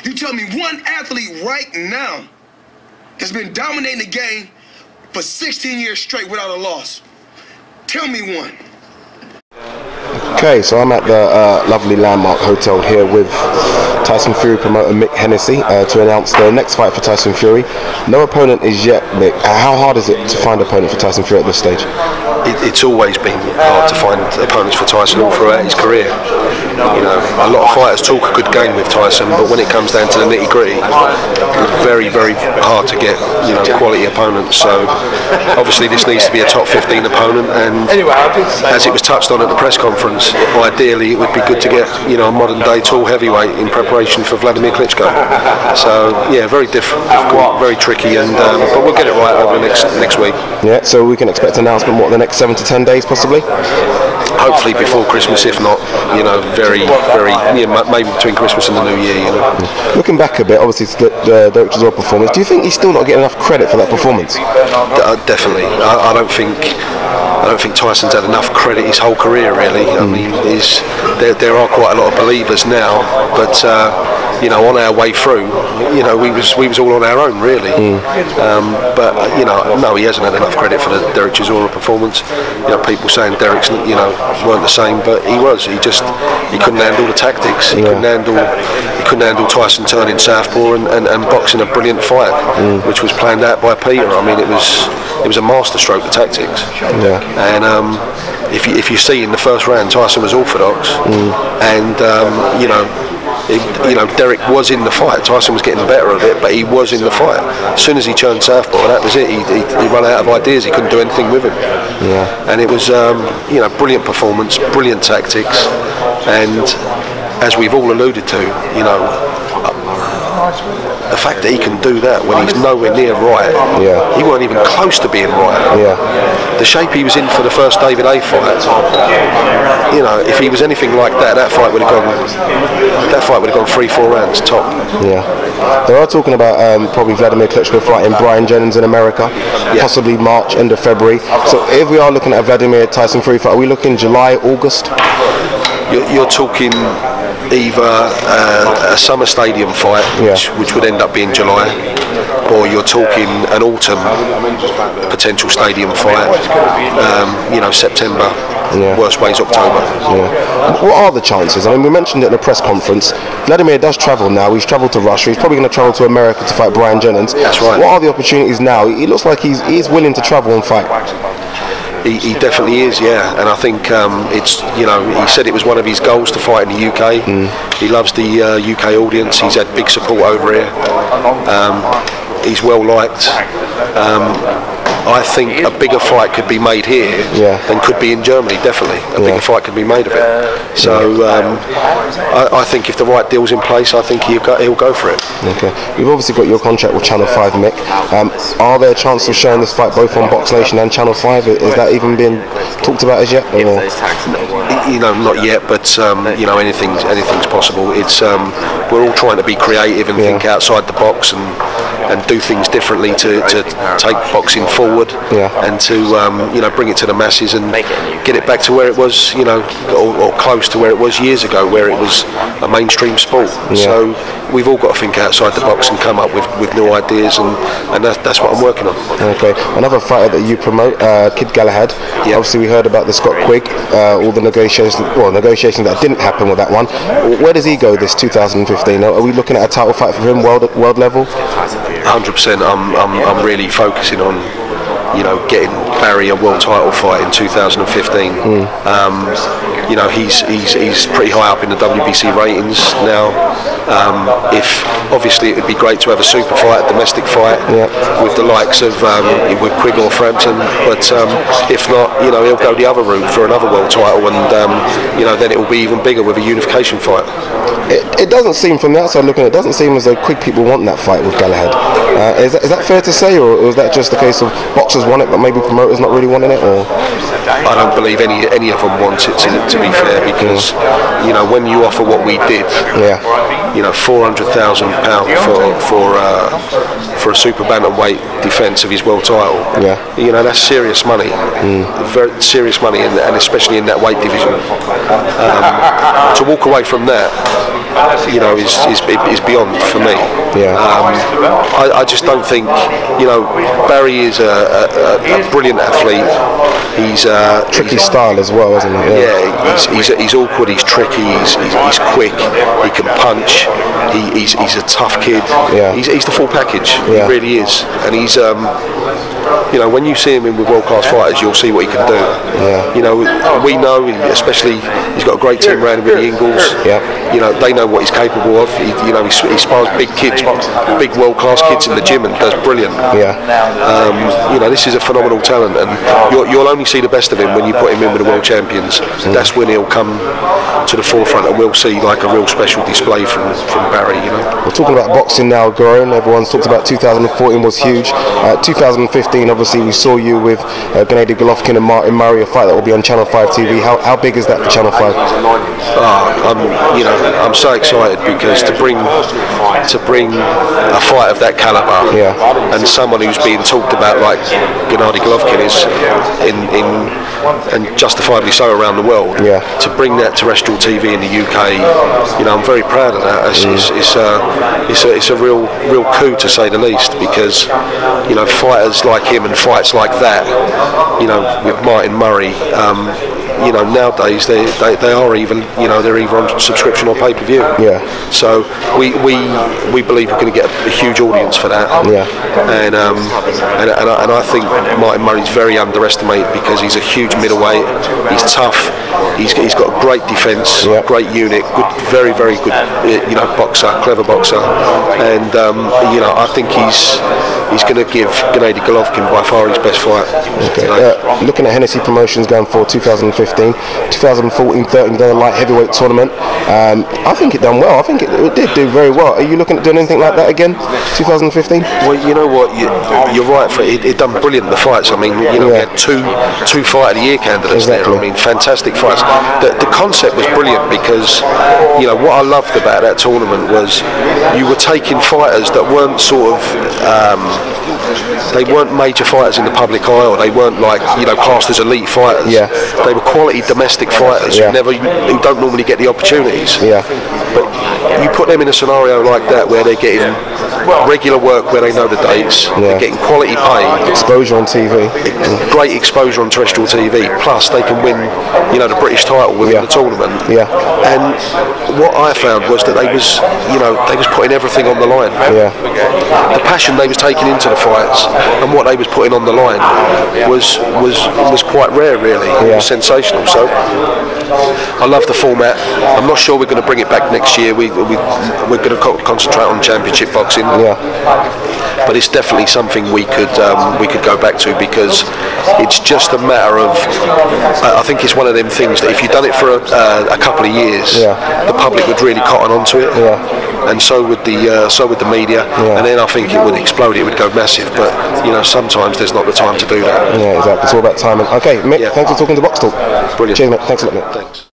You tell me one athlete right now that's been dominating the game for 16 years straight without a loss. Tell me one. Okay, so I'm at the lovely Landmark Hotel here with Tyson Fury promoter Mick Hennessy to announce the next fight for Tyson Fury. No opponent is yet, Mick. How hard is it to find an opponent for Tyson Fury at this stage? It's always been hard to find opponents for Tyson all throughout his career. You know, a lot of fighters talk a good game with Tyson, but when it comes down to the nitty-gritty, it's very, very hard to get, you know, quality opponents. So obviously this needs to be a top 15 opponent, and as it was touched on at the press conference, ideally it would be good to get, you know, a modern-day tall heavyweight in preparation for Vladimir Klitschko. So yeah, very difficult, very tricky, and but we'll get it right over the next week. Yeah, so we can expect an announcement what, the next 7 to 10 days possibly? Hopefully before Christmas, if not, you know, very, yeah, maybe between Christmas and the New Year. You know. Looking back a bit, obviously the Derek Chisora performance. Do you think he's still not getting enough credit for that performance? Definitely. I don't think Tyson's had enough credit his whole career, really. I mean, there are quite a lot of believers now, but you know, on our way through, you know, we was all on our own, really. But you know, no, he hasn't had enough credit for the Derek Chisora performance. You know, people saying Derek's, you know, weren't the same, but he was. He couldn't handle the tactics. He couldn't handle Tyson turning southpaw and boxing a brilliant fight, which was planned out by Peter. I mean, it was a masterstroke, the tactics. Yeah. And if you see in the first round, Tyson was orthodox, and you know, Derek was in the fight. Tyson was getting better at it, but he was in the fight. As soon as he turned southpaw, that was it. He ran out of ideas. He couldn't do anything with him. Yeah. And it was, you know, brilliant performance, brilliant tactics, and as we've all alluded to, you know, the fact that he can do that when he's nowhere near right, he weren't even close to being right. The shape he was in for the first David A fight, you know, if he was anything like that, that fight would have gone 3-4 rounds top. Yeah. They are talking about probably Vladimir Klitschko fighting Brian Jennings in America, possibly March, end of February. So if we are looking at a Vladimir Tyson Fury fight, are we looking July, August? You're talking either a summer stadium fight, which would end up being July, or you're talking an autumn potential stadium fight, you know, September, worst ways October. What are the chances? I mean, we mentioned it in a press conference. Vladimir does travel now. He's travelled to Russia. He's probably going to travel to America to fight Brian Jennings. That's right. What are the opportunities now? He looks like he's willing to travel and fight. He definitely is, yeah, and I think it's, you know, he said it was one of his goals to fight in the UK. He loves the UK audience. He's had big support over here. He's well liked. I think a bigger fight could be made here than could be in Germany. Definitely, a bigger fight could be made of it. So I think if the right deal's in place, I think he'll go for it. Okay, we've obviously got your contract with Channel 5, Mick. Are there chances of showing this fight both on Box Nation and Channel 5? Is that even been talked about as yet? Or? You know, not yet, but you know, anything's possible. It's we're all trying to be creative and think outside the box and do things differently to take boxing forward and to you know, bring it to the masses and get it back to where it was, you know, or close to where it was years ago, where it was a mainstream sport. So we've all got to think outside the box and come up with new ideas, and that's what I'm working on. Okay, another fighter that you promote, Kid Galahad. Obviously we heard about the Scott Quigg, all the negotiations that didn't happen with that one. Where does he go this 2015? Are we looking at a title fight for him, world level? 100%. I'm really focusing on, you know, getting Barry a world title fight in 2015. You know, he's pretty high up in the WBC ratings now. If obviously it would be great to have a super fight, a domestic fight with the likes of with Quigg or Frampton, but if not, you know, he'll go the other route for another world title, and you know, then it will be even bigger with a unification fight. It doesn't seem, from the outside looking, it doesn't seem as though Quigg people want that fight with Galahad. Is that fair to say, or is that just a case of boxers want it, but maybe promoters not really wanting it? Or I don't believe any of them want it, to be fair, because you know, when you offer what we did, you know, £400,000 for a super bantamweight defence of his world title, you know, that's serious money, very serious money, and especially in that weight division. To walk away from that you know, is beyond for me. Yeah. I just don't think, you know, Barry is a brilliant athlete. He's tricky style as well, isn't it? Yeah, he's awkward, he's tricky, he's quick, he can punch, he's a tough kid. Yeah. He's the full package. Yeah. He really is, and he's you know, when you see him in with world-class fighters, you'll see what he can do. Yeah. You know, we know, especially he's got a great team around him with the Ingles. Yeah. You know, they know what he's capable of. You know, he spars big kids, big world-class kids in the gym, and does brilliant. Yeah. You know, this is a phenomenal talent, and you'll only see the best of him when you put him in with the world champions. That's when he'll come to the forefront, and we'll see like a real special display from Barry. You know. We're talking about boxing now, grown. Everyone's talked about 2014 was huge. 2015, obviously, we saw you with Golovkin and Martin Murray, a fight that will be on Channel 5 TV. How big is that for Channel 5? I'm so excited because to bring a fight of that caliber, yeah, and someone who's being talked about like Golovkin is and justifiably so around the world, yeah, to bring that terrestrial TV in the UK, you know, I'm very proud of that. It's a real coup, to say the least, because you know, fighters like him and fights like that, you know, with Martin Murray, you know, nowadays they are even, you know, they're either on subscription or pay-per-view. Yeah. So we believe we're going to get a huge audience for that. Yeah. And I think Martin Murray's very underestimated because he's a huge middleweight. He's tough. He's got great defence, yeah, great unit, good, very good, you know, boxer, clever boxer, and you know, I think he's going to give Gennady Golovkin by far his best fight. Okay. Looking at Hennessy Promotions going for 2015, 2014, 13, done a light heavyweight tournament. I think it done well. I think it did do very well. Are you looking at doing anything like that again, 2015? Well, you know what, you're right. It done brilliant, the fights. I mean, you know, yeah, we had two Fight of the Year candidates there. I mean, fantastic fights. The concept was brilliant because, you know, what I loved about that tournament was you were taking fighters that weren't sort of they weren't major fighters in the public eye, or they weren't like, you know, classed as elite fighters. Yeah. They were quality domestic fighters, yeah, who don't normally get the opportunities. Yeah. But you put them in a scenario like that where they're getting regular work, where they know the dates, yeah, they're getting quality pay, exposure on TV, great exposure on terrestrial TV, plus they can win, you know, the British title within, yeah, the tournament. Yeah. And what I found was that they was putting everything on the line. Yeah. The passion they was taking into the fights and what they was putting on the line was quite rare, really. Yeah. It was sensational. So I love the format. I'm not sure we're going to bring it back next year. We're going to concentrate on championship boxing. Yeah. But it's definitely something we could go back to, because it's just a matter of, I think it's one of them things that if you've done it for a couple of years, yeah, the public would really cotton onto it. Yeah. And so would the media, yeah, and then I think it would explode. It would go massive. But you know, sometimes there's not the time to do that. Yeah, exactly. It's all about timing. Okay, Mick, yeah, thanks for talking to Boxtalk. Brilliant. Cheers, mate. Thanks a lot, mate. Thanks.